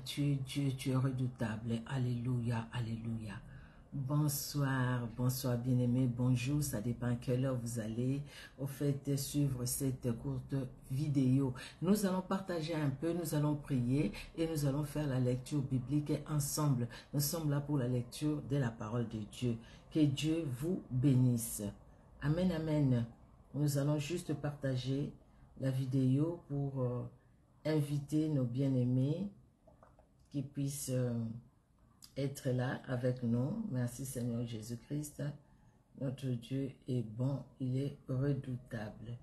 tu es Dieu, tu es redoutable. Alléluia, alléluia. Bonsoir, bonsoir bien-aimés, bonjour, ça dépend à quelle heure vous allez au fait suivre cette courte vidéo. Nous allons partager un peu, nous allons prier et nous allons faire la lecture biblique ensemble. Nous sommes là pour la lecture de la parole de Dieu. Que Dieu vous bénisse. Amen, amen. Nous allons juste partager la vidéo pour inviter nos bien-aimés qui puissent être là avec nous. Merci Seigneur Jésus-Christ. Notre Dieu est bon, il est redoutable.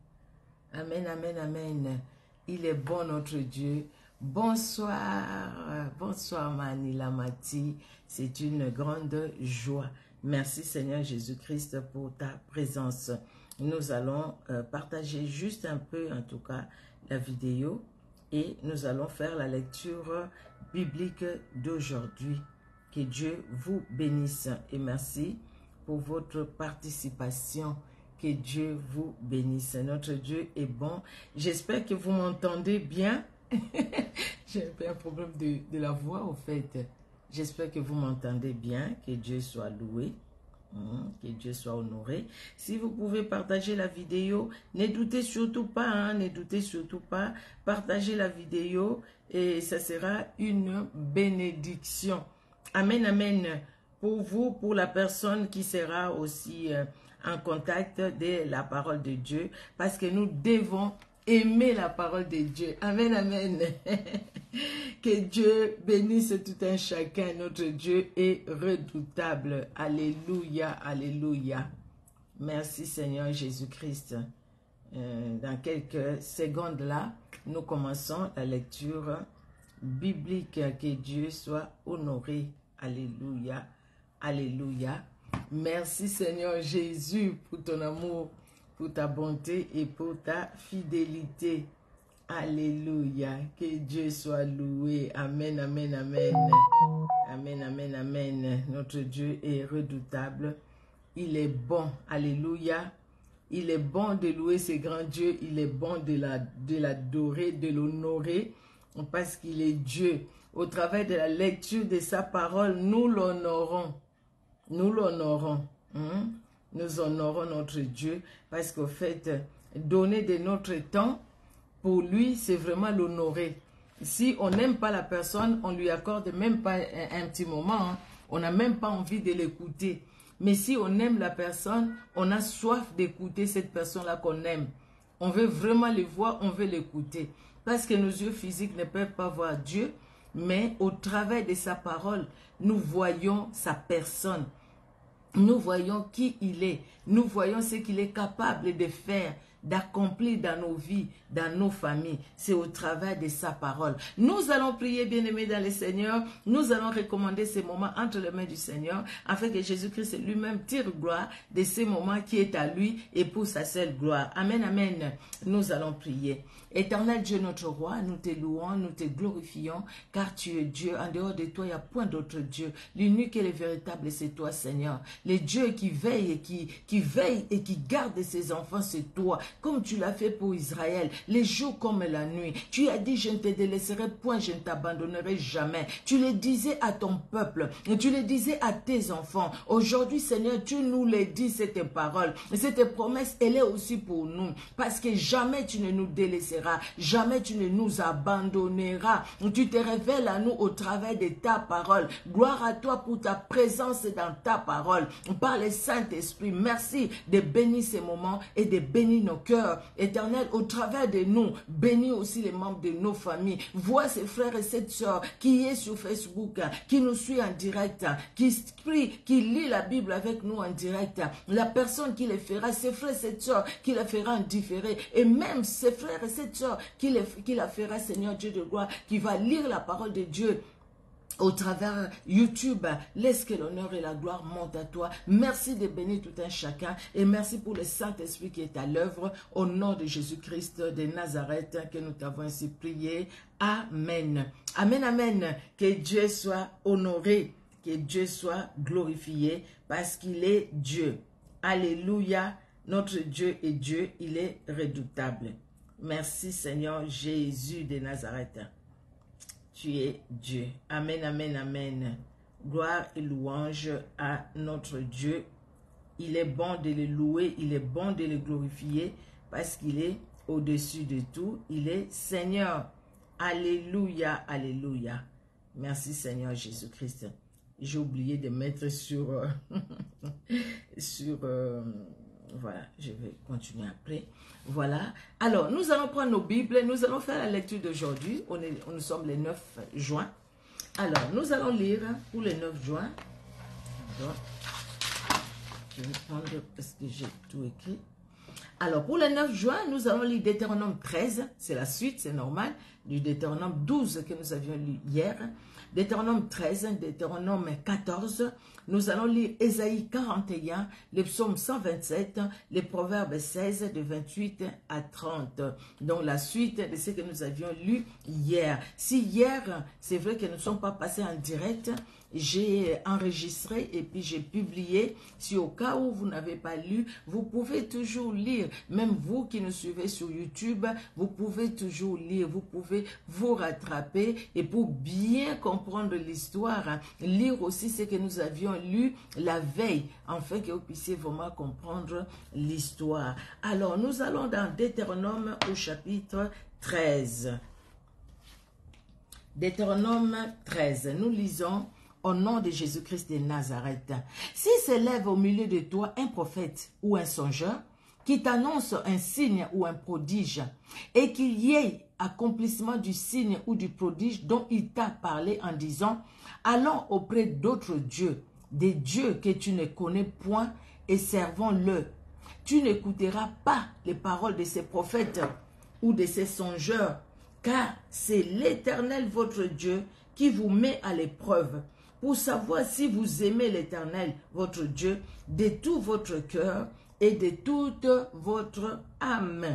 Amen, amen, amen. Il est bon notre Dieu. Bonsoir, bonsoir Manila Mati. C'est une grande joie. Merci Seigneur Jésus-Christ pour ta présence. Nous allons partager juste un peu en tout cas la vidéo et nous allons faire la lecture biblique d'aujourd'hui. Que Dieu vous bénisse et merci pour votre participation. Que Dieu vous bénisse. Notre Dieu est bon. J'espère que vous m'entendez bien. J'ai un problème de la voix au fait. J'espère que vous m'entendez bien. Que Dieu soit loué. Que Dieu soit honoré. Si vous pouvez partager la vidéo, ne doutez surtout pas, ne doutez surtout pas. Partagez la vidéo et ça sera une bénédiction. Amen, amen. Pour vous, pour la personne qui sera aussi en contact de la parole de Dieu, parce que nous devons aimer la parole de Dieu. Amen, amen. Que Dieu bénisse tout un chacun. Notre Dieu est redoutable. Alléluia, alléluia. Merci Seigneur Jésus-Christ. Dans quelques secondes là, nous commençons la lecture biblique. Que Dieu soit honoré. Alléluia, alléluia. Merci Seigneur Jésus pour ton amour, pour ta bonté et pour ta fidélité. Alléluia. Que Dieu soit loué. Amen, amen, amen. Amen, amen, amen. Notre Dieu est redoutable. Il est bon. Alléluia. Il est bon de louer ce grand Dieu. Il est bon de l'adorer, de l'honorer, parce qu'il est Dieu. Au travers de la lecture de sa parole, nous l'honorons. Nous l'honorons. Nous honorons notre Dieu parce qu'au fait, donner de notre temps, pour lui, c'est vraiment l'honorer. Si on n'aime pas la personne, on lui accorde même pas un petit moment. On n'a même pas envie de l'écouter. Mais si on aime la personne, on a soif d'écouter cette personne-là qu'on aime. On veut vraiment le voir, on veut l'écouter. Parce que nos yeux physiques ne peuvent pas voir Dieu, mais au travers de sa parole, nous voyons sa personne. Nous voyons qui il est. Nous voyons ce qu'il est capable de faire, d'accomplir dans nos vies, dans nos familles. C'est au travers de sa parole. Nous allons prier, bien-aimés dans le Seigneur. Nous allons recommander ces moments entre les mains du Seigneur, afin que Jésus-Christ lui-même tire gloire de ces moments qui est à lui et pour sa seule gloire. Amen, amen. Nous allons prier. Éternel Dieu, notre roi, nous te louons, nous te glorifions, car tu es Dieu. En dehors de toi, il n'y a point d'autre Dieu. L'unique et le véritable, c'est toi, Seigneur. Le Dieu qui veille et qui garde ses enfants, c'est toi. Comme tu l'as fait pour Israël, les jours comme la nuit. Tu as dit, je ne te délaisserai point, je ne t'abandonnerai jamais. Tu le disais à ton peuple, tu le disais à tes enfants. Aujourd'hui, Seigneur, tu nous le dis, cette parole. Cette promesse, elle est aussi pour nous. Parce que jamais tu ne nous délaisseras, jamais tu ne nous abandonneras. Tu te révèles à nous au travers de ta parole. Gloire à toi pour ta présence dans ta parole. Par le Saint-Esprit, merci de bénir ces moments et de bénir nos cœurs. Éternel, au travers de nous, bénis aussi les membres de nos familles. Vois ces frères et cette sœurs qui est sur Facebook, qui nous suit en direct, qui prie, qui lit la Bible avec nous en direct. La personne qui les fera, ces frères et cette sœurs qui les fera en différé. Et même ces frères et cette sœur qui la fera, Seigneur Dieu de gloire, qui va lire la parole de Dieu au travers YouTube. Laisse que l'honneur et la gloire montent à toi. Merci de bénir tout un chacun et merci pour le Saint-Esprit qui est à l'œuvre. Au nom de Jésus-Christ de Nazareth que nous t'avons ainsi prié. Amen. Amen, amen. Que Dieu soit honoré, que Dieu soit glorifié parce qu'il est Dieu. Alléluia. Notre Dieu est Dieu, il est redoutable. Merci Seigneur Jésus de Nazareth. tu es Dieu. Amen, amen, amen. Gloire et louange à notre Dieu. Il est bon de le louer, il est bon de le glorifier parce qu'il est au-dessus de tout. Il est Seigneur. Alléluia, alléluia. Merci Seigneur Jésus-Christ. J'ai oublié de mettre sur... voilà, je vais continuer après. Voilà. Alors, nous allons prendre nos Bibles. Nous allons faire la lecture d'aujourd'hui. Nous sommes le 9 juin. Alors, nous allons lire pour le 9 juin. Alors, je vais prendre parce que j'ai tout écrit. Alors, pour le 9 juin, nous allons lire Deutéronome 13. C'est la suite, c'est normal, du Deutéronome 12 que nous avions lu hier. Deutéronome 13, Deutéronome 14. Nous allons lire Ésaïe 41, le psaume 127, les proverbes 16, de 28 à 30. Donc, la suite de ce que nous avions lu hier. Si hier, c'est vrai que nous ne sommes pas passés en direct, j'ai enregistré et puis j'ai publié. Si au cas où vous n'avez pas lu, vous pouvez toujours lire. Même vous qui nous suivez sur YouTube, vous pouvez toujours lire. Vous pouvez vous rattraper et pour bien comprendre l'histoire, lire aussi ce que nous avions lu la veille, afin que vous puissiez vraiment comprendre l'histoire. Alors, nous allons dans Deutéronome au chapitre 13. Deutéronome 13, nous lisons au nom de Jésus-Christ de Nazareth. Si s'élève au milieu de toi un prophète ou un songeur qui t'annonce un signe ou un prodige et qu'il y ait accomplissement du signe ou du prodige dont il t'a parlé en disant « Allons auprès d'autres dieux, des dieux que tu ne connais point et servons-le ». Tu n'écouteras pas les paroles de ces prophètes ou de ces songeurs, car c'est l'Éternel votre Dieu qui vous met à l'épreuve pour savoir si vous aimez l'Éternel votre Dieu de tout votre cœur et de toute votre âme.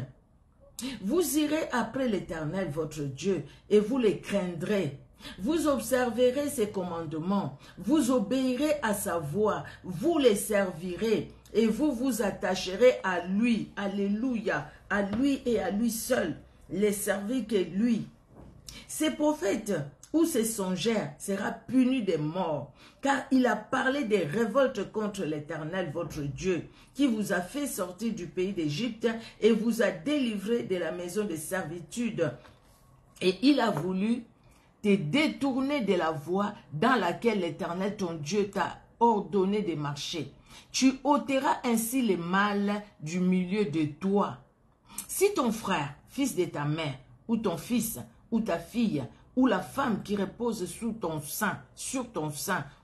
Vous irez après l'Éternel votre Dieu et vous les craindrez. Vous observerez ses commandements, vous obéirez à sa voix, vous les servirez et vous vous attacherez à lui. Alléluia, à lui et à lui seul, les servir que lui. Ces prophètes ou ces songeurs sera puni de mort, car il a parlé des révoltes contre l'Éternel votre Dieu, qui vous a fait sortir du pays d'Égypte et vous a délivré de la maison de servitude. Et il a voulu te détourner de la voie dans laquelle l'Éternel ton Dieu t'a ordonné de marcher. Tu ôteras ainsi le mal du milieu de toi. Si ton frère, fils de ta mère, ou ton fils, ou ta fille, ou la femme qui repose sur ton sein,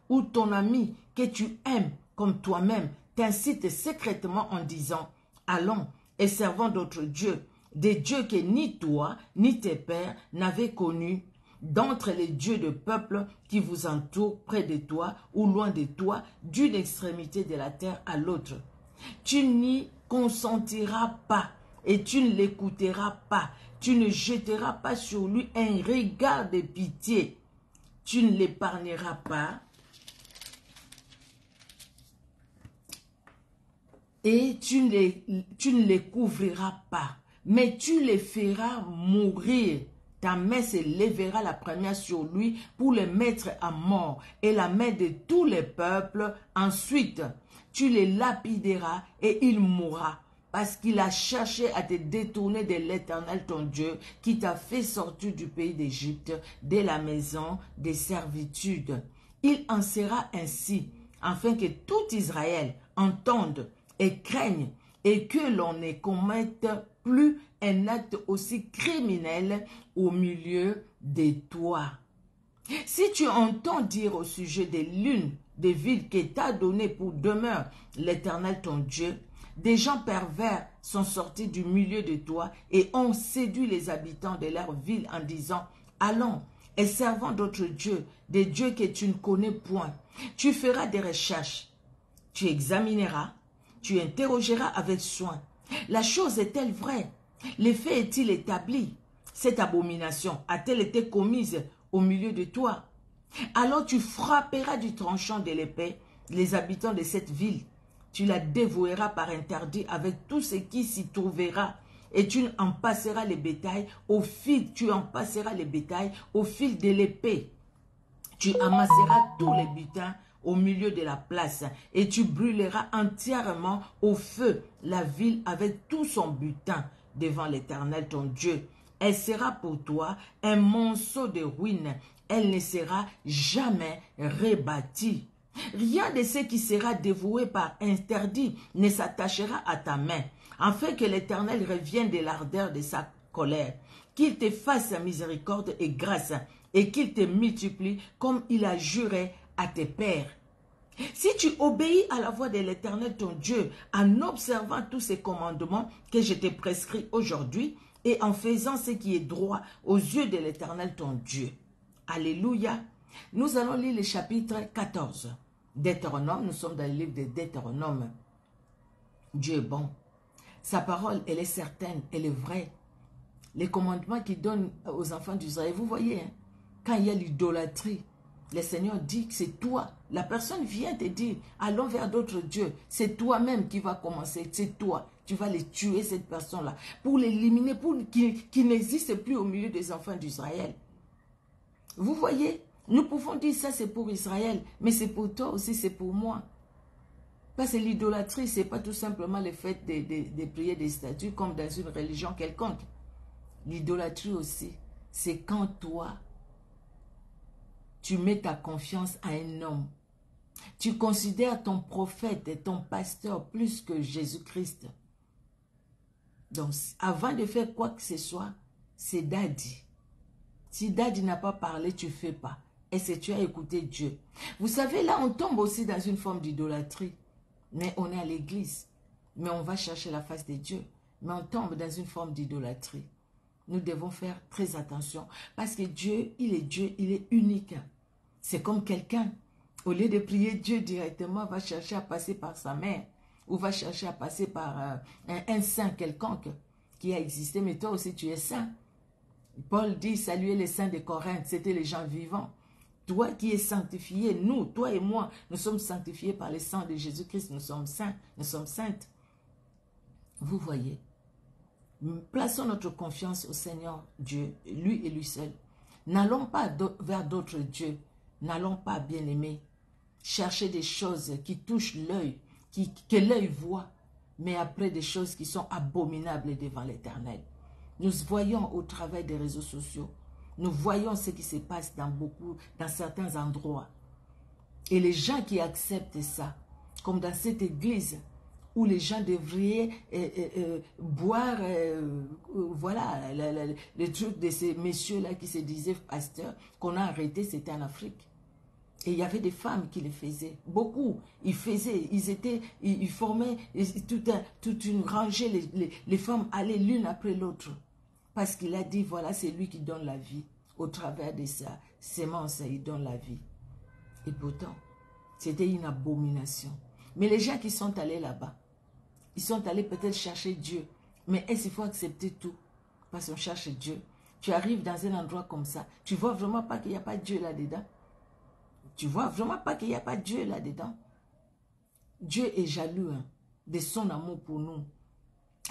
ou ton ami que tu aimes comme toi-même, t'incite secrètement en disant « Allons et servons d'autres dieux, des dieux que ni toi, ni tes pères n'avaient connus, d'entre les dieux de peuples qui vous entourent près de toi ou loin de toi, d'une extrémité de la terre à l'autre. Tu n'y consentiras pas et tu ne l'écouteras pas. Tu ne jetteras pas sur lui un regard de pitié. Tu ne l'épargneras pas et tu ne les couvriras pas, mais tu les feras mourir. Ta main se lèvera la première sur lui pour le mettre à mort et la main de tous les peuples. Ensuite, tu les lapideras et il mourra. Parce qu'il a cherché à te détourner de l'Éternel ton Dieu, qui t'a fait sortir du pays d'Égypte, de la maison des servitudes. Il en sera ainsi, afin que tout Israël entende et craigne, et que l'on ne commette plus un acte aussi criminel au milieu de toi. Si tu entends dire au sujet de l'une des villes que t'a donné pour demeure l'Éternel ton Dieu, des gens pervers sont sortis du milieu de toi et ont séduit les habitants de leur ville en disant « Allons et servons d'autres dieux, des dieux que tu ne connais point. » Tu feras des recherches, tu examineras, tu interrogeras avec soin. La chose est-elle vraie? Le fait est-il établi? Cette abomination a-t-elle été commise au milieu de toi? Alors tu frapperas du tranchant de l'épée les habitants de cette ville. Tu la dévoueras par interdit avec tout ce qui s'y trouvera et tu en passeras les bétails au fil, tu en passeras les bétails au fil de l'épée. Tu amasseras tous les butins au milieu de la place et tu brûleras entièrement au feu la ville avec tout son butin devant l'Éternel ton Dieu. Elle sera pour toi un monceau de ruines. Elle ne sera jamais rebâtie. Rien de ce qui sera dévoué par interdit ne s'attachera à ta main, afin que l'Éternel revienne de l'ardeur de sa colère, qu'il te fasse miséricorde et grâce, et qu'il te multiplie comme il a juré à tes pères. Si tu obéis à la voix de l'Éternel ton Dieu, en observant tous ces commandements que je te prescris aujourd'hui, et en faisant ce qui est droit aux yeux de l'Éternel ton Dieu. Alléluia. Nous allons lire le chapitre 14 Deutéronome. Nous sommes dans le livre de Deutéronome. Dieu est bon. Sa parole, elle est certaine, elle est vraie. Les commandements qu'il donne aux enfants d'Israël, vous voyez, hein, quand il y a l'idolâtrie, le Seigneur dit que c'est toi. La personne vient te dire, allons vers d'autres dieux. C'est toi-même qui va commencer, c'est toi. Tu vas les tuer, cette personne-là, pour l'éliminer, pour qu'il n'existe plus au milieu des enfants d'Israël. Vous voyez, nous pouvons dire ça c'est pour Israël, mais c'est pour toi aussi, c'est pour moi. Parce que l'idolâtrie, ce n'est pas tout simplement le fait de prier des statues comme dans une religion quelconque. L'idolâtrie aussi, c'est quand toi, tu mets ta confiance à un homme. Tu considères ton prophète et ton pasteur plus que Jésus-Christ. Donc, avant de faire quoi que ce soit, c'est Daddy. Si Daddy n'a pas parlé, tu ne fais pas. Et c'est tu as écouté Dieu. Vous savez, là, on tombe aussi dans une forme d'idolâtrie. Mais on est à l'église. Mais on va chercher la face de Dieu. Mais on tombe dans une forme d'idolâtrie. Nous devons faire très attention. Parce que Dieu, il est unique. C'est comme quelqu'un, au lieu de prier Dieu directement, va chercher à passer par sa mère. Ou va chercher à passer par un saint quelconque qui a existé. Mais toi aussi, tu es saint. Paul dit, saluez les saints de Corinthe. C'était les gens vivants. Toi qui es sanctifié, nous, toi et moi, nous sommes sanctifiés par le sang de Jésus-Christ. Nous sommes saints, nous sommes saintes. Vous voyez, plaçons notre confiance au Seigneur Dieu, lui et lui seul. N'allons pas vers d'autres dieux. N'allons pas, bien-aimés, chercher des choses qui touchent l'œil, que l'œil voit, mais après des choses qui sont abominables devant l'Éternel. Nous voyons au travers des réseaux sociaux, nous voyons ce qui se passe dans certains endroits. Et les gens qui acceptent ça, comme dans cette église, où les gens devraient boire, voilà, le truc de ces messieurs-là qui se disaient pasteurs, qu'on a arrêté, c'était en Afrique. Et il y avait des femmes qui le faisaient. Beaucoup, ils faisaient, ils formaient toute une rangée, les femmes allaient l'une après l'autre. Parce qu'il a dit, voilà, c'est lui qui donne la vie. Au travers de sa sémence, il donne la vie. Et pourtant, c'était une abomination. Mais les gens qui sont allés là-bas, ils sont allés peut-être chercher Dieu. Mais est-ce qu'il faut accepter tout? Parce qu'on cherche Dieu. Tu arrives dans un endroit comme ça, tu vois vraiment pas qu'il n'y a pas Dieu là-dedans. Tu vois vraiment pas qu'il n'y a pas Dieu là-dedans. Dieu est jaloux hein, de son amour pour nous.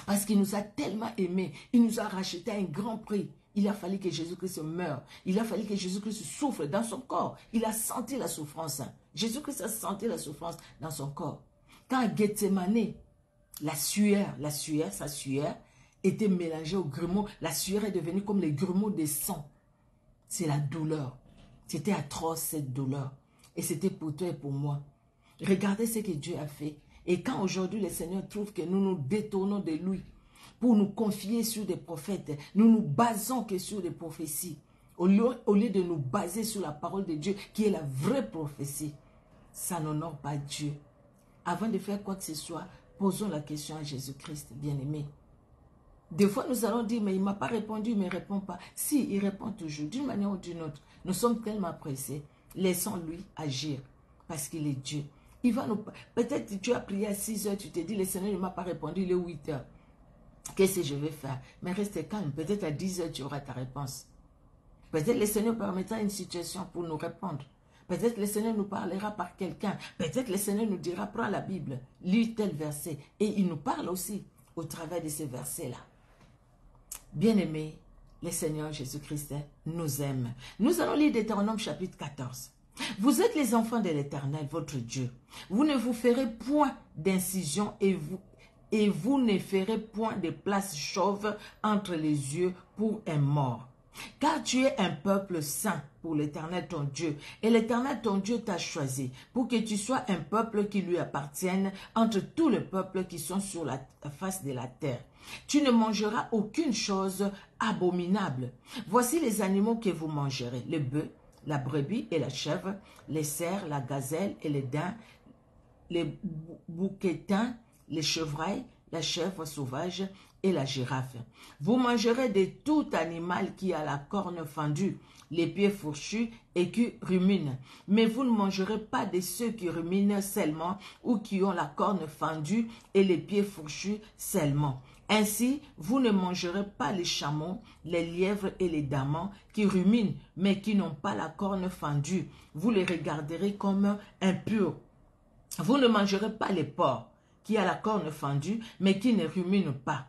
Parce qu'il nous a tellement aimés. Il nous a racheté à un grand prix. Il a fallu que Jésus-Christ meure. Il a fallu que Jésus-Christ souffre dans son corps. Il a senti la souffrance. Jésus-Christ a senti la souffrance dans son corps. Quand à Gethsemane, sa sueur était mélangée au grumeau. La sueur est devenue comme les grumeaux de sang. C'est la douleur. C'était atroce cette douleur. Et c'était pour toi et pour moi. Regardez ce que Dieu a fait. Et quand aujourd'hui le Seigneur trouve que nous nous détournons de lui pour nous confier sur des prophètes, nous nous basons que sur des prophéties, au lieu de nous baser sur la parole de Dieu qui est la vraie prophétie, ça n'honore pas Dieu. Avant de faire quoi que ce soit, posons la question à Jésus-Christ, bien-aimé. Des fois, nous allons dire, mais il ne m'a pas répondu, il ne me répond pas. Si, il répond toujours, d'une manière ou d'une autre. Nous sommes tellement pressés. Laissons-lui agir, parce qu'il est Dieu. Il va nous... Peut-être tu as prié à 6 heures, tu te dis, le Seigneur ne m'a pas répondu, il est 8 heures. Qu'est-ce que je vais faire? Mais reste calme, peut-être à 10 heures, tu auras ta réponse. Peut-être le Seigneur permettra une situation pour nous répondre. Peut-être le Seigneur nous parlera par quelqu'un. Peut-être le Seigneur nous dira, prends la Bible, lis tel verset. Et il nous parle aussi au travers de ces versets-là. Bien-aimés, le Seigneur Jésus-Christ nous aime. Nous allons lire Deutéronome chapitre 14. Vous êtes les enfants de l'Éternel, votre Dieu. Vous ne vous ferez point d'incision et vous ne ferez point de place chauve entre les yeux pour un mort. Car tu es un peuple saint pour l'Éternel ton Dieu, et l'Éternel ton Dieu t'a choisi pour que tu sois un peuple qui lui appartienne entre tous les peuples qui sont sur la face de la terre. Tu ne mangeras aucune chose abominable. Voici les animaux que vous mangerez, le bœuf, la brebis et la chèvre, les cerfs, la gazelle et les daims, les bouquetins, les chevreuils, la chèvre sauvage et la girafe. Vous mangerez de tout animal qui a la corne fendue, les pieds fourchus et qui rumine. Mais vous ne mangerez pas de ceux qui ruminent seulement ou qui ont la corne fendue et les pieds fourchus seulement. Ainsi, vous ne mangerez pas les chameaux, les lièvres et les damans qui ruminent, mais qui n'ont pas la corne fendue. Vous les regarderez comme impurs. Vous ne mangerez pas les porcs qui a la corne fendue, mais qui ne ruminent pas.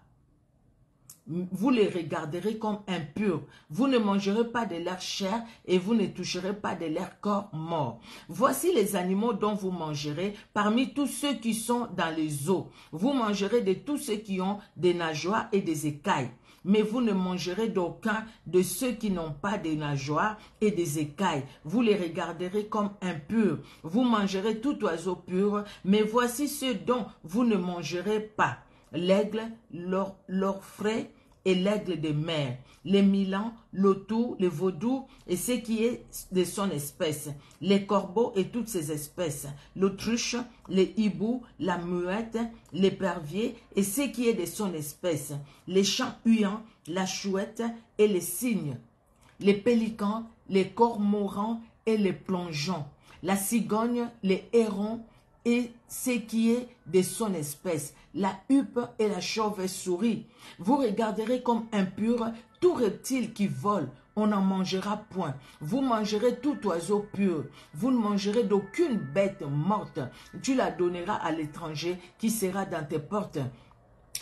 Vous les regarderez comme impurs. Vous ne mangerez pas de leur chair et vous ne toucherez pas de leur corps mort. Voici les animaux dont vous mangerez parmi tous ceux qui sont dans les eaux. Vous mangerez de tous ceux qui ont des nageoires et des écailles. Mais vous ne mangerez d'aucun de ceux qui n'ont pas de nageoires et des écailles. Vous les regarderez comme impurs. Vous mangerez tout oiseau pur, mais voici ceux dont vous ne mangerez pas. L'aigle, l'orfraie et l'aigle de mer, les milans, l'autou, le vaudou et ce qui est de son espèce, les corbeaux et toutes ses espèces, l'autruche, les hiboux, la muette, l'épervier et ce qui est de son espèce, les chants huants, la chouette et les cygnes, les pélicans, les cormorans et les plongeons, la cigogne, les hérons et ce qui est de son espèce, la huppe et la chauve-souris. Vous regarderez comme impur tout reptile qui vole, on n'en mangera point. Vous mangerez tout oiseau pur. Vous ne mangerez d'aucune bête morte. Tu la donneras à l'étranger qui sera dans tes portes,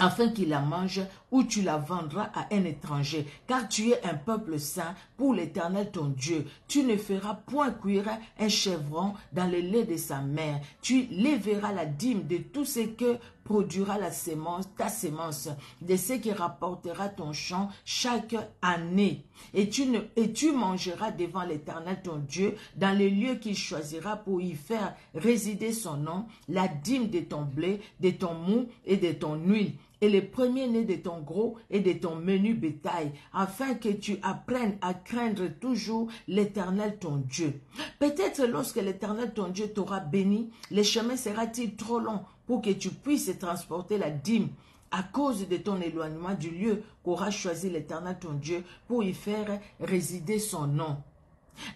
afin qu'il la mange, ou tu la vendras à un étranger, car tu es un peuple saint pour l'Éternel ton Dieu. Tu ne feras point cuire un chevron dans le lait de sa mère. Tu lèveras la dîme de tout ce que produira la sémence, ta sémence, de ce qui rapportera ton champ chaque année. Et tu mangeras devant l'Éternel ton Dieu, dans le lieu qu'il choisira pour y faire résider son nom, la dîme de ton blé, de ton mou et de ton huile, et les premiers-nés de ton gros et de ton menu bétail, afin que tu apprennes à craindre toujours l'Éternel ton Dieu. Peut-être lorsque l'Éternel ton Dieu t'aura béni, le chemin sera-t-il trop long pour que tu puisses transporter la dîme à cause de ton éloignement du lieu qu'aura choisi l'Éternel ton Dieu pour y faire résider son nom.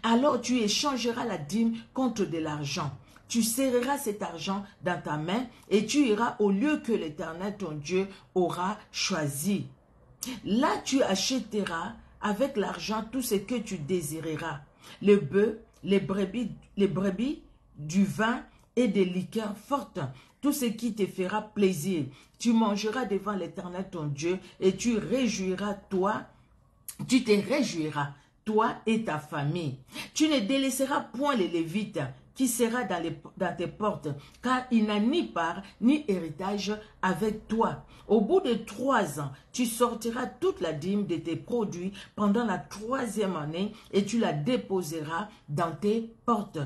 Alors tu échangeras la dîme contre de l'argent. Tu serreras cet argent dans ta main et tu iras au lieu que l'Éternel ton Dieu aura choisi. Là tu achèteras avec l'argent tout ce que tu désireras, le bœuf, les brebis, du vin et des liqueurs fortes, tout ce qui te fera plaisir. Tu mangeras devant l'Éternel ton Dieu et tu te réjouiras, toi et ta famille. Tu ne délaisseras point les Lévites qui sera dans tes portes, car il n'a ni part ni héritage avec toi. Au bout de 3 ans, tu sortiras toute la dîme de tes produits pendant la 3e année et tu la déposeras dans tes portes.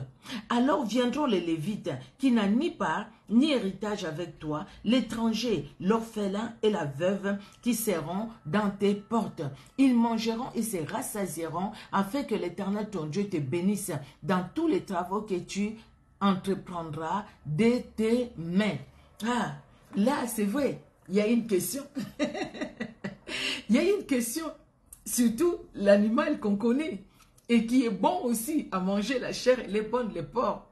Alors viendront les Lévites qui n'ont ni part ni héritage avec toi, l'étranger, l'orphelin et la veuve qui seront dans tes portes. Ils mangeront et se rassasieront afin que l'Éternel ton Dieu te bénisse dans tous les travaux que tu entreprendras de tes mains. Ah, là c'est vrai, il y a une question. Il y a une question, surtout l'animal qu'on connaît et qui est bon aussi à manger, la chair, elle est bonne, le porc.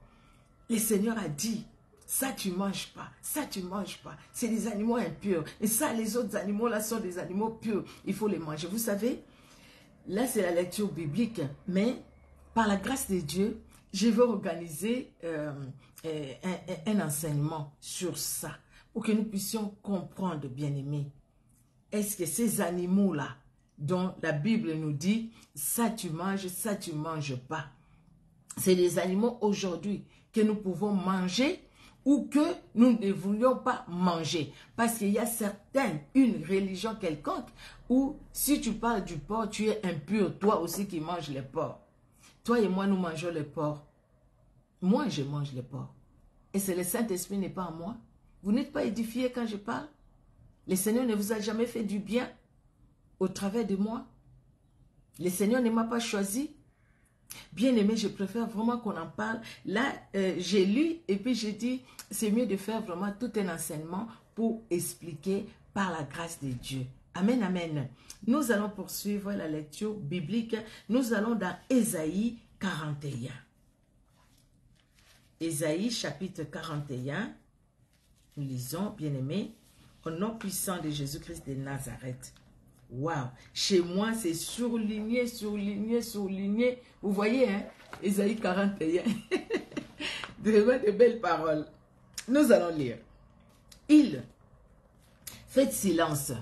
Le Seigneur a dit, ça tu manges pas, ça tu manges pas, c'est des animaux impurs. Et ça, les autres animaux là sont des animaux purs, il faut les manger. Vous savez, là c'est la lecture biblique, mais par la grâce de Dieu, je vais organiser un enseignement sur ça, pour que nous puissions comprendre, bien-aimés. est-ce que ces animaux-là, dont la Bible nous dit, ça tu manges pas. C'est des animaux aujourd'hui que nous pouvons manger ou que nous ne voulions pas manger. Parce qu'il y a une religion quelconque où si tu parles du porc, tu es impur, toi aussi qui manges les porcs. Toi et moi, nous mangeons les porcs. Moi, je mange les porcs. Et c'est le Saint-Esprit n'est pas en moi. Vous n'êtes pas édifiés quand je parle. Le Seigneur ne vous a jamais fait du bien au travers de moi. Le Seigneur ne m'a pas choisi. Bien aimé, je préfère vraiment qu'on en parle. Là, j'ai lu et puis j'ai dit, c'est mieux de faire vraiment tout un enseignement pour expliquer par la grâce de Dieu. Amen, amen. Nous allons poursuivre la lecture biblique. Nous allons dans Ésaïe 41. Ésaïe chapitre 41. Nous lisons, bien aimé, au nom puissant de Jésus-Christ de Nazareth. Waouh! Chez moi, c'est surligné, surligné, surligné. Vous voyez, hein? Ésaïe 41. Vraiment de belles paroles. Nous allons lire. Faites silence.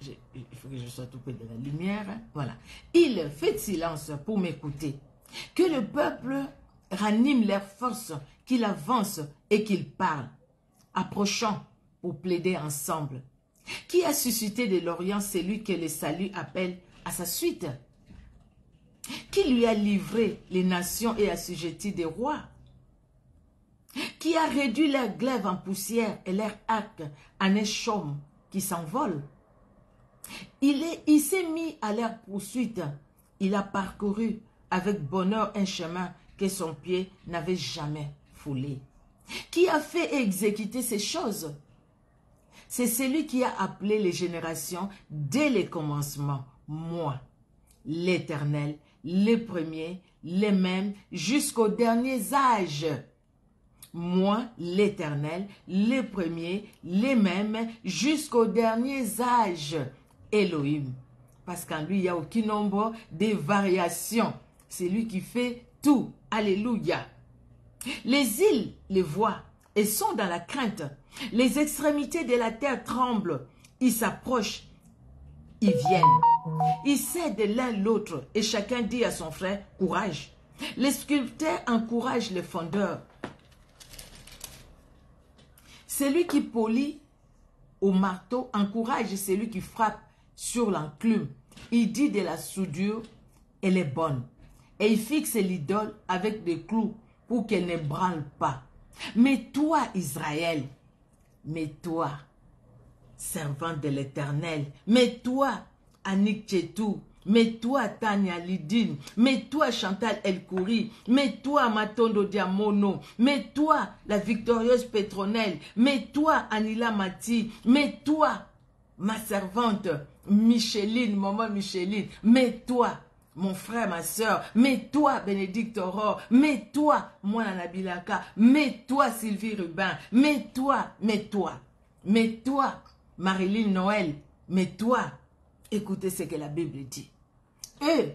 Il faut que je sois tout près de la lumière. Voilà. Faites silence pour m'écouter. Que le peuple ranime leurs forces, qu'il avance et qu'il parle. Approchons pour plaider ensemble. Qui a suscité de l'Orient celui que le salut appelle à sa suite? Qui lui a livré les nations et assujetti des rois? Qui a réduit leur glaive en poussière et leur arc en échaume qui s'envole? Il s'est mis à leur poursuite. Il a parcouru avec bonheur un chemin que son pied n'avait jamais foulé. Qui a fait exécuter ces choses? C'est celui qui a appelé les générations dès les commencements. Moi, l'Éternel, les premiers, les mêmes, jusqu'aux derniers âges. Moi, l'Éternel, les premiers, les mêmes, jusqu'aux derniers âges. Elohim. Parce qu'en lui, il n'y a aucun nombre de variations. C'est lui qui fait tout. Alléluia. Les îles les voient et sont dans la crainte. Les extrémités de la terre tremblent. Ils s'approchent. Ils viennent. Ils cèdent l'un l'autre et chacun dit à son frère, courage. Les sculpteurs encouragent les fondeurs. Celui qui polit au marteau encourage celui qui frappe sur l'enclume. Il dit de la soudure, elle est bonne. Et il fixe l'idole avec des clous pour qu'elle ne branle pas. Mais toi, Israël, mais toi, servant de l'Éternel, mais toi, Anik Chetou, mais toi, Tania Lidine, mais toi, Chantal El-Kouri, mais toi, Matondo Diamono, mais toi, la victorieuse Pétronelle, mais toi, Anila Mati, mais toi, ma servante Micheline, maman Micheline, mais toi, mon frère, ma soeur, mais toi, Bénédicte Aurore, mais toi, moi, Nabilaka, mais toi, Sylvie Rubin, mais toi, Marilyn Noël, mais toi, écoutez ce que la Bible dit. Eux,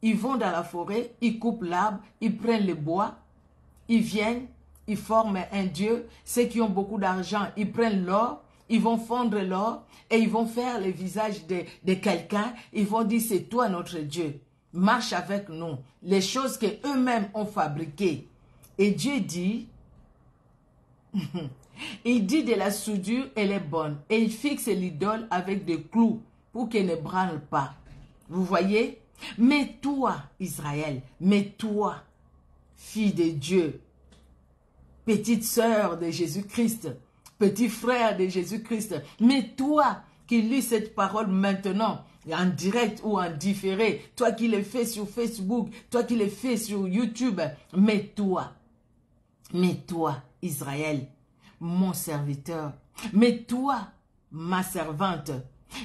ils vont dans la forêt, ils coupent l'arbre, ils prennent le bois, ils viennent, ils forment un dieu. Ceux qui ont beaucoup d'argent, ils prennent l'or, ils vont fondre l'or et ils vont faire le visage de quelqu'un. Ils vont dire, c'est toi notre Dieu. Marche avec nous. Les choses qu'eux-mêmes ont fabriquées. Et Dieu dit, il dit de la soudure, elle est bonne. Et il fixe l'idole avec des clous pour qu'elle ne branle pas. Vous voyez? Mais toi, Israël, mais toi, fille de Dieu, petite sœur de Jésus-Christ, petit frère de Jésus-Christ, mais toi qui lis cette parole maintenant, en direct ou en différé, toi qui le fais sur Facebook, toi qui le fais sur YouTube, mais toi, Israël, mon serviteur, mais toi, ma servante,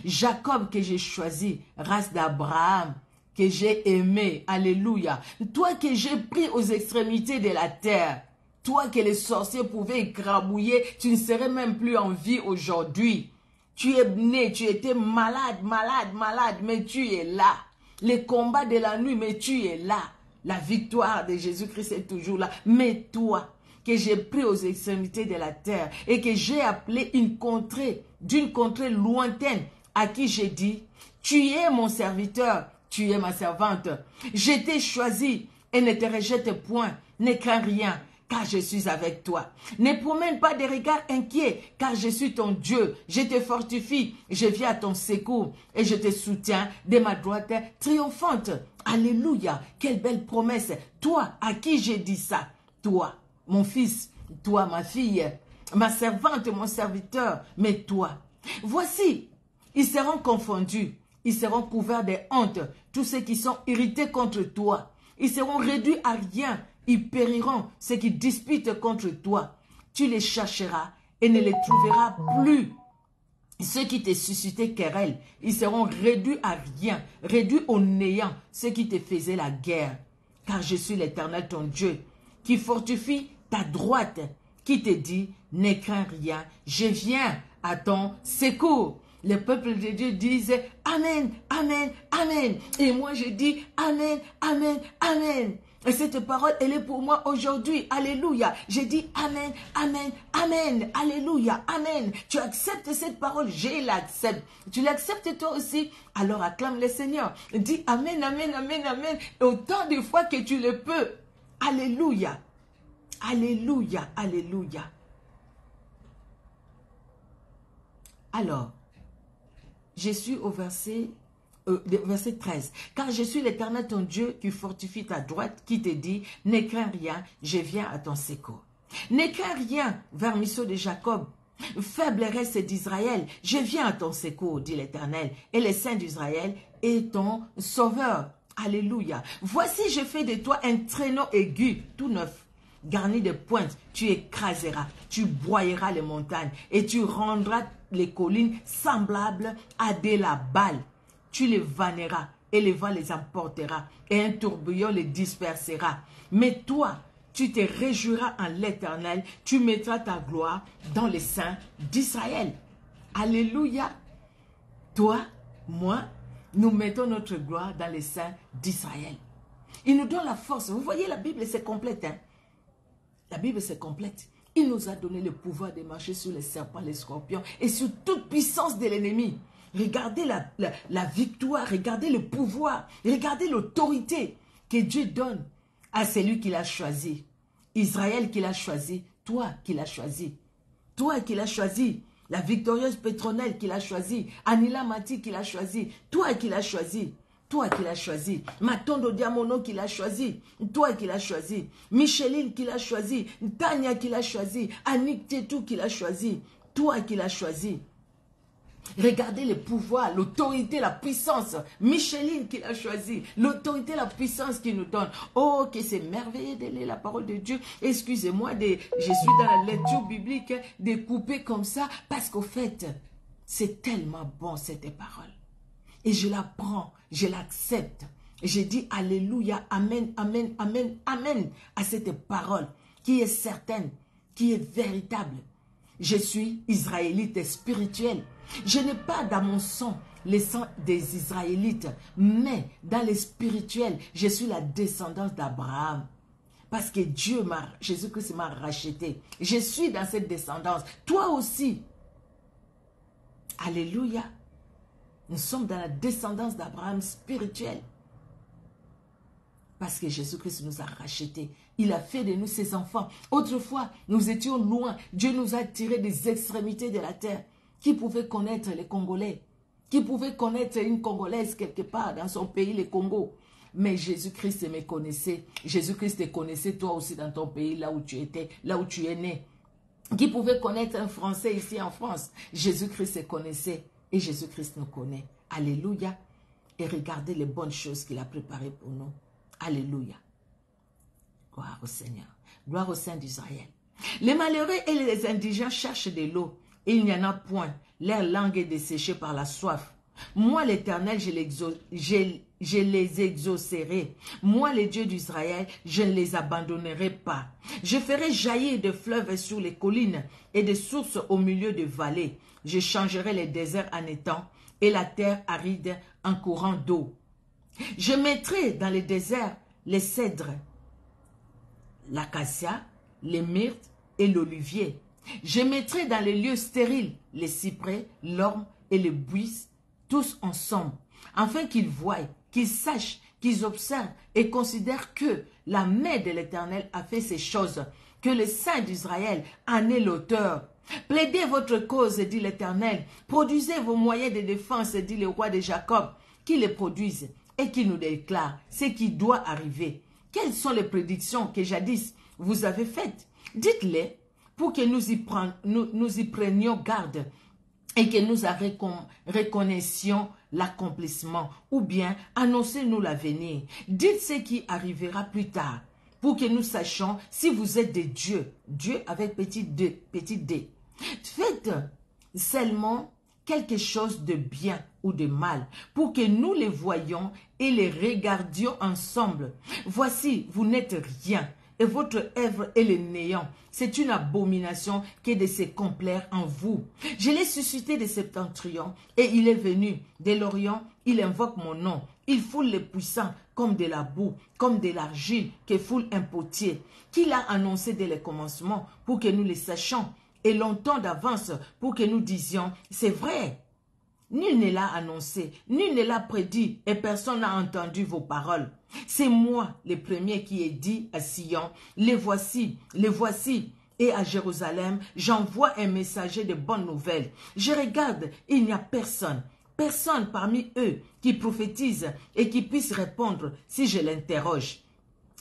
Jacob que j'ai choisi, race d'Abraham, que j'ai aimé, alléluia, toi que j'ai pris aux extrémités de la terre, toi que les sorciers pouvaient écrabouiller, tu ne serais même plus en vie aujourd'hui. Tu es né, tu étais malade, mais tu es là. Les combats de la nuit, mais tu es là. La victoire de Jésus-Christ est toujours là. Mais toi, que j'ai pris aux extrémités de la terre et que j'ai appelé une contrée, d'une contrée lointaine, à qui j'ai dit, tu es mon serviteur, tu es ma servante. Je t'ai choisi et ne te rejette point, ne crains rien, car je suis avec toi. Ne promène pas des regards inquiets, car je suis ton Dieu. Je te fortifie, je viens à ton secours et je te soutiens de ma droite triomphante. Alléluia, quelle belle promesse. Toi, à qui j'ai dit ça? Toi, mon fils, toi, ma fille, ma servante, mon serviteur, mais toi. Voici, ils seront confondus, ils seront couverts de honte, tous ceux qui sont irrités contre toi. Ils seront réduits à rien. Ils périront, ceux qui disputent contre toi. Tu les chercheras et ne les trouveras plus. Ceux qui te suscitaient querelle, ils seront réduits à rien, réduits au néant, ceux qui te faisaient la guerre. Car je suis l'Éternel ton Dieu, qui fortifie ta droite, qui te dit, ne crains rien, je viens à ton secours. Le peuple de Dieu disent Amen, Amen, Amen. Et moi je dis Amen, Amen, Amen. Et cette parole, elle est pour moi aujourd'hui. Alléluia. J'ai dit Amen, Amen, Amen. Alléluia, Amen. Tu acceptes cette parole, je l'accepte. Tu l'acceptes toi aussi. Alors acclame le Seigneur. Dis Amen, Amen, Amen, Amen. Autant de fois que tu le peux. Alléluia. Alléluia, Alléluia. Alors, je suis au verset 13. Car je suis l'Éternel ton Dieu qui fortifie ta droite, qui te dit, ne crains rien, je viens à ton secours. Ne crains rien, vermisseau de Jacob, faible reste d'Israël, je viens à ton secours, dit l'Éternel, et le Saint d'Israël est ton sauveur. Alléluia. Voici, je fais de toi un traîneau aigu, tout neuf, garni de pointes, tu écraseras, tu broyeras les montagnes, et tu rendras les collines semblables à de la balle. Tu les vanneras et le vent les emportera et un tourbillon les dispersera. Mais toi, tu te réjouiras en l'Éternel, tu mettras ta gloire dans les saints d'Israël. Alléluia. Toi, moi, nous mettons notre gloire dans les saints d'Israël. Il nous donne la force. Vous voyez, la Bible, c'est complète. Hein? La Bible, c'est complète. Il nous a donné le pouvoir de marcher sur les serpents, les scorpions et sur toute puissance de l'ennemi. Regardez la victoire, regardez le pouvoir, regardez l'autorité que Dieu donne à celui qu'il a choisi. Israël qu'il a choisi, toi qu'il a choisi. Toi qu'il a choisi, la victorieuse Pétronelle qu'il a choisi, Anila Mati qu'il a choisi, toi qu'il a choisi. Toi qui l'as choisi, Matondo Diamono qui l'a choisi, toi qui l'as choisi, Micheline qui l'a choisi, Tania qui l'a choisi, Annick Tetou qui l'a choisi, toi qui l'as choisi. Regardez le pouvoir, l'autorité, la puissance. Micheline qui l'a choisi, l'autorité, la puissance qu'il nous donne. Oh, que c'est merveilleux de lire la parole de Dieu. Excusez-moi, je suis dans la lecture biblique, de couper comme ça, parce qu'au fait, c'est tellement bon cette parole. Et je la prends, je l'accepte. Je dis Alléluia, Amen, Amen, Amen, Amen à cette parole qui est certaine, qui est véritable. Je suis israélite spirituel. Je n'ai pas dans mon sang le sang des Israélites, mais dans le spirituel, je suis la descendance d'Abraham. Parce que Jésus-Christ m'a racheté. Je suis dans cette descendance. Toi aussi. Alléluia. Nous sommes dans la descendance d'Abraham spirituelle. Parce que Jésus-Christ nous a rachetés. Il a fait de nous ses enfants. Autrefois, nous étions loin. Dieu nous a tirés des extrémités de la terre. Qui pouvait connaître les Congolais? Qui pouvait connaître une Congolaise quelque part dans son pays, le Congo? Mais Jésus-Christ me connaissait. Jésus-Christ te connaissait toi aussi dans ton pays, là où tu étais, là où tu es né. Qui pouvait connaître un Français ici en France? Jésus-Christ te connaissait. Et Jésus-Christ nous connaît. Alléluia. Et regardez les bonnes choses qu'il a préparées pour nous. Alléluia. Gloire au Seigneur. Gloire au Saint d'Israël. Les malheureux et les indigents cherchent de l'eau. Et il n'y en a point. Leur langue est desséchée par la soif. Moi, l'Éternel, je les exaucerai. Moi, le Dieu d'Israël, je ne les abandonnerai pas. Je ferai jaillir des fleuves sur les collines et des sources au milieu des vallées. Je changerai les déserts en étangs et la terre aride en courant d'eau. Je mettrai dans les déserts les cèdres, l'acacia, les myrtes et l'olivier. Je mettrai dans les lieux stériles les cyprès, l'orme et les buis tous ensemble, afin qu'ils voient, qu'ils sachent, qu'ils observent et considèrent que la main de l'Éternel a fait ces choses, que le Saint d'Israël en est l'auteur. Plaidez votre cause, dit l'Éternel. Produisez vos moyens de défense, dit le roi de Jacob, qui les produisent et qui nous déclare ce qui doit arriver. Quelles sont les prédictions que jadis vous avez faites? Dites-les pour que nous y prenions garde et que nous reconnaissions l'accomplissement, ou bien annoncez-nous l'avenir. Dites ce qui arrivera plus tard, pour que nous sachions si vous êtes des dieux, Dieu avec petit d. Faites seulement quelque chose de bien ou de mal, pour que nous les voyions et les regardions ensemble. Voici, vous n'êtes rien, et votre œuvre est le néant. C'est une abomination que de se complaire en vous. Je l'ai suscité de septentrion, et il est venu. De l'Orient, il invoque mon nom. Il foule les puissants comme de la boue, comme de l'argile que foule un potier. Qu'il a annoncé dès le commencement pour que nous le sachions, et longtemps d'avance pour que nous disions, c'est vrai. Nul ne l'a annoncé, nul ne l'a prédit, et personne n'a entendu vos paroles. C'est moi, le premier, qui ai dit à Sion, les voici, et à Jérusalem, j'envoie un messager de bonnes nouvelles. Je regarde, il n'y a personne parmi eux qui prophétise et qui puisse répondre si je l'interroge.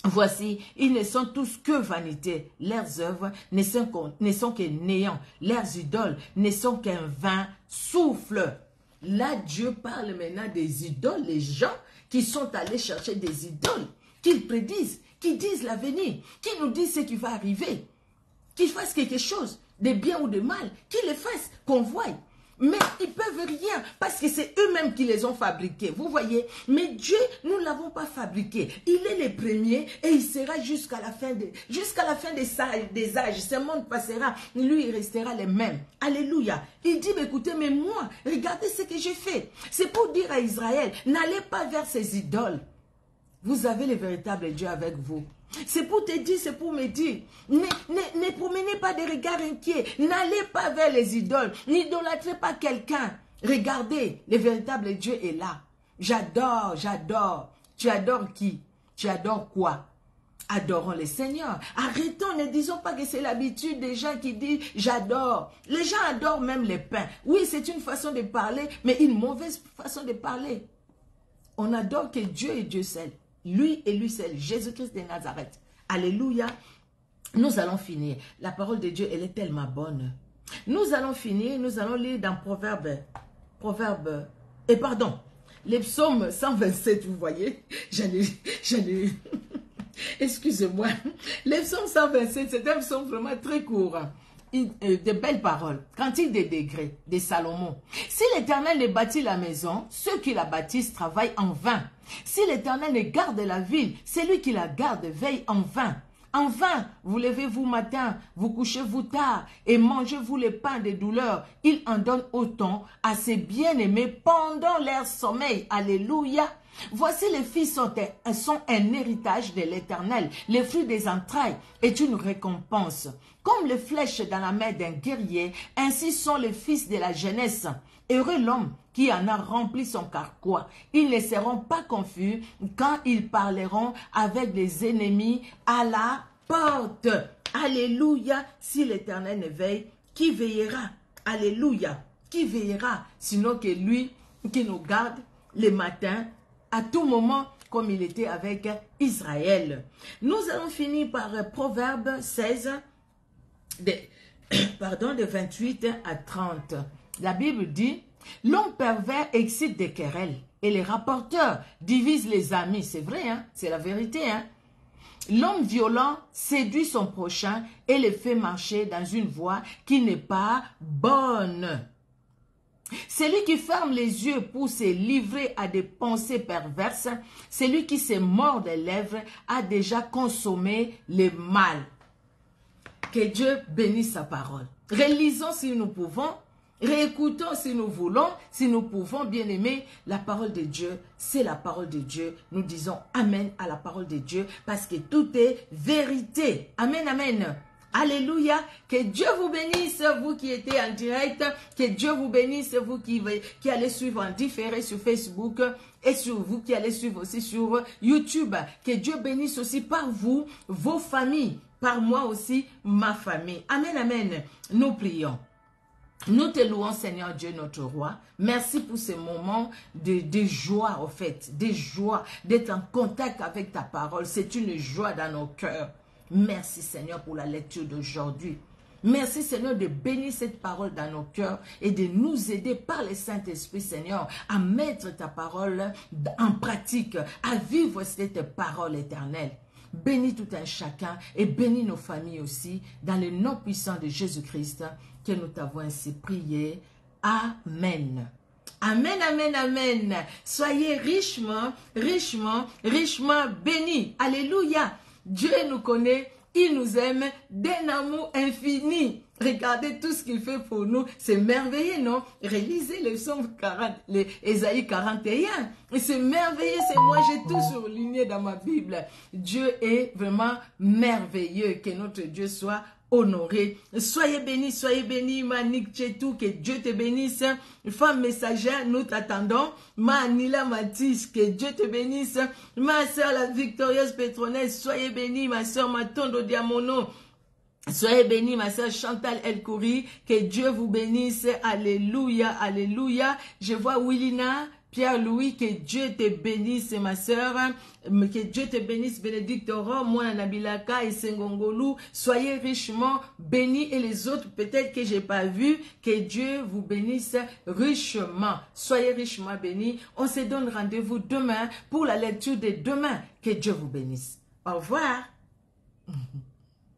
Voici, ils ne sont tous que vanité, leurs œuvres ne sont que néant, leurs idoles ne sont qu'un vain souffle. Là, Dieu parle maintenant des idoles, les gens qui sont allés chercher des idoles, qu'ils prédisent, qui disent l'avenir, qui nous disent ce qui va arriver, qu'ils fassent quelque chose, de bien ou de mal, qu'ils les fassent, qu'on voie. Mais ils ne peuvent rien parce que c'est eux-mêmes qui les ont fabriqués. Vous voyez? Mais Dieu, nous ne l'avons pas fabriqué. Il est le premier et il sera jusqu'à la fin des âges. Ce monde passera. Lui, il restera le même. Alléluia. Il dit, écoutez, mais moi, regardez ce que j'ai fait. C'est pour dire à Israël, n'allez pas vers ces idoles. Vous avez le véritable Dieu avec vous. C'est pour te dire, c'est pour me dire, ne promenez pas des regards inquiets, n'allez pas vers les idoles, n'idolâtrez pas quelqu'un. Regardez, le véritable Dieu est là. J'adore. Tu adores qui? Tu adores quoi? Adorons le Seigneur. Arrêtons, ne disons pas que c'est l'habitude des gens qui disent j'adore. Les gens adorent même les pains. Oui, c'est une façon de parler, mais une mauvaise façon de parler. On adore que Dieu est Dieu seul. Lui et lui seul, Jésus-Christ de Nazareth. Alléluia. Nous allons finir. La parole de Dieu, elle est tellement bonne. Nous allons finir, nous allons lire dans les psaumes 127, vous voyez. Excusez-moi. Les psaumes 127, c'est un psaume vraiment très court. De belles paroles. Cantique des degrés de Salomon. Si l'Éternel ne bâtit la maison, ceux qui la bâtissent travaillent en vain. Si l'Éternel ne garde la ville, celui qui la garde veille en vain. En vain, vous levez-vous matin, vous couchez-vous tard et mangez-vous le pain des douleurs. Il en donne autant à ses bien-aimés pendant leur sommeil. Alléluia. Voici les filles sont un héritage de l'Éternel. Les fruits des entrailles est une récompense. Comme les flèches dans la main d'un guerrier, ainsi sont les fils de la jeunesse. Heureux l'homme qui en a rempli son carquois. Ils ne seront pas confus quand ils parleront avec les ennemis à la porte. Alléluia. Si l'Éternel ne veille, qui veillera? Alléluia. Qui veillera? Sinon que lui qui nous garde les matins à tout moment, comme il était avec Israël. Nous allons finir par Proverbe 16, de 28 à 30. La Bible dit, l'homme pervers excite des querelles et les rapporteurs divisent les amis. C'est vrai, hein? C'est la vérité. Hein? L'homme violent séduit son prochain et le fait marcher dans une voie qui n'est pas bonne. Celui qui ferme les yeux pour se livrer à des pensées perverses, celui qui se mord les lèvres a déjà consommé le mal. Que Dieu bénisse sa parole. Relisons si nous pouvons, réécoutons si nous voulons, si nous pouvons, bien aimer, la parole de Dieu, c'est la parole de Dieu. Nous disons Amen à la parole de Dieu parce que tout est vérité. Amen, amen. Alléluia. Que Dieu vous bénisse, vous qui étiez en direct. Que Dieu vous bénisse, vous qui allez suivre en différé sur Facebook. Et sur vous qui allez suivre aussi sur YouTube. Que Dieu bénisse aussi par vous, vos familles. Par moi aussi, ma famille. Amen, amen. Nous prions. Nous te louons, Seigneur Dieu, notre roi. Merci pour ce moment de joie, au fait. De joie, d'être en contact avec ta parole. C'est une joie dans nos cœurs. Merci, Seigneur, pour la lecture d'aujourd'hui. Merci, Seigneur, de bénir cette parole dans nos cœurs et de nous aider par le Saint-Esprit, Seigneur, à mettre ta parole en pratique, à vivre cette parole éternelle. Bénis tout un chacun et bénis nos familles aussi, dans le nom puissant de Jésus-Christ, que nous t'avons ainsi prié. Amen. Amen, amen, amen. Soyez richement, richement, richement bénis. Alléluia. Dieu nous connaît, il nous aime d'un amour infini. Regardez tout ce qu'il fait pour nous. C'est merveilleux, non? Relisez le psaume 40, Ésaïe 41. C'est merveilleux, c'est moi, j'ai tout surligné dans ma Bible. Dieu est vraiment merveilleux. Que notre Dieu soit honoré. Soyez bénis, Manik Tchetou, que Dieu te bénisse. Femme messagère, nous t'attendons. Ma Anila Mathis, que Dieu te bénisse. Ma soeur, la victorieuse Pétronelle, soyez bénie. Ma soeur Matondo Diamono, soyez bénie, ma soeur Chantal Elkouri, que Dieu vous bénisse. Alléluia, alléluia. Je vois Willina, Pierre-Louis, que Dieu te bénisse, ma soeur. Que Dieu te bénisse, Bénédicte Aurore, moi, Nabilaka et Sengongolou. Soyez richement bénis et les autres, peut-être que j'ai pas vu, que Dieu vous bénisse richement. Soyez richement bénis. On se donne rendez-vous demain pour la lecture de demain. Que Dieu vous bénisse. Au revoir.